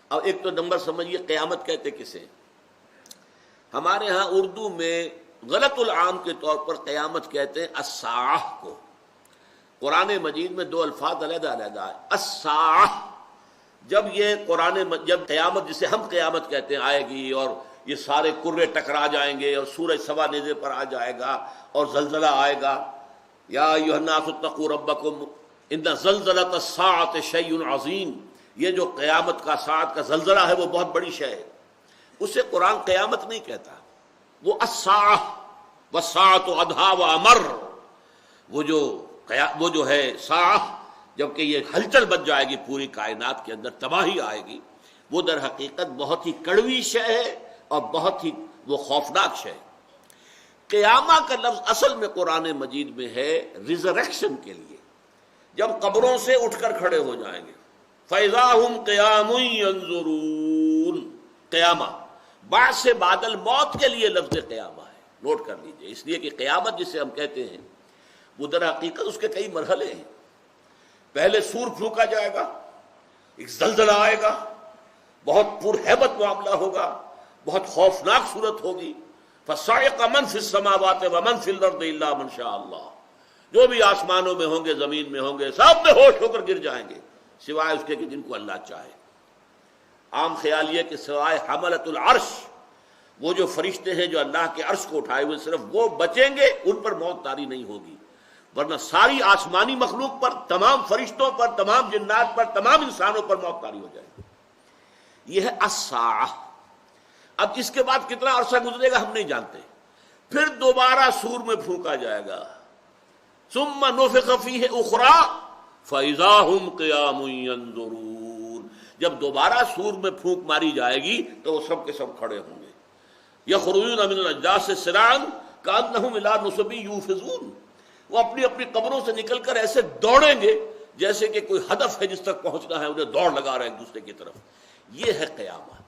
اب ایک تو نمبر سمجھیے قیامت کہتے کسے؟ ہمارے ہاں اردو میں غلط العام کے طور پر قیامت کہتے ہیں الساعہ کو. قرآن مجید میں دو الفاظ علیحدہ علیحدہ ہے. الساعہ جب قیامت جسے ہم قیامت کہتے ہیں آئے گی اور یہ سارے کرے ٹکرا جائیں گے اور سورج سوا نیزے پر آ جائے گا اور زلزلہ آئے گا. یا ایھا الناس اتقوا ربکم ان زلزلۃ الساعۃ شیء عظیم. یہ جو قیامت کا ساعت کا زلزلہ ہے وہ بہت بڑی شے ہے. اسے قرآن قیامت نہیں کہتا، وہ الساعہ والساعۃ ادھیٰ وامر. وہ جو ہے ساعہ، جبکہ یہ ہلچل بچ جائے گی پوری کائنات کے اندر، تباہی آئے گی، وہ در حقیقت بہت ہی کڑوی شے ہے اور بہت ہی وہ خوفناک شے ہے. قیامہ کا لفظ اصل میں قرآن مجید میں ہے ریزریکشن کے لیے، جب قبروں سے اٹھ کر کھڑے ہو جائیں گے. فَإِذَا هُمْ قِيَامٌ يَنظُرُونَ. قیامہ بعد سے بادل موت کے لیے لفظ قیامہ ہے، نوٹ کر لیجئے. اس لیے کہ قیامت جسے ہم کہتے ہیں وہ در حقیقت اس کے کئی مرحلے ہیں. پہلے سور پھونکا جائے گا، ایک زلزلہ آئے گا، بہت پرہیبت معاملہ ہوگا، بہت خوفناک صورت ہوگی. فَصَعِقَ مَنْ فِي السَّمَاوَاتِ وَمَنْ فِي الْأَرْضِ إِلَّا مَنْ شَاءَ اللَّهُ. جو بھی آسمانوں میں ہوں گے، زمین میں ہوں گے، سب بے ہوش ہو کر گر جائیں گے سوائے اس کے کہ جن کو اللہ چاہے. عام خیال یہ کہ سوائے حملۃ العرش، وہ جو فرشتے ہیں جو اللہ کے عرش کو اٹھائے ہوئے، صرف وہ بچیں گے، ان پر موت طاری نہیں ہوگی. ورنہ ساری آسمانی مخلوق پر، تمام فرشتوں پر، تمام جنات پر، تمام انسانوں پر موت طاری ہو جائے گی. یہ ہے الساعہ. اب اس کے بعد کتنا عرصہ گزرے گا ہم نہیں جانتے. پھر دوبارہ سور میں پھونکا جائے گا. ثم نفخ فیہ اخری فاذا هم قیام ینظرون. جب دوبارہ سور میں پھونک ماری جائے گی تو وہ سب کے سب کھڑے ہوں گے. یخرجون من الاجداث سراعا کانہم الی نصب یوفضون. وہ اپنی اپنی قبروں سے نکل کر ایسے دوڑیں گے جیسے کہ کوئی ہدف ہے جس تک پہنچنا ہے، انہیں دوڑ لگا رہے ہیں ایک دوسرے کی طرف. یہ ہے قیامت.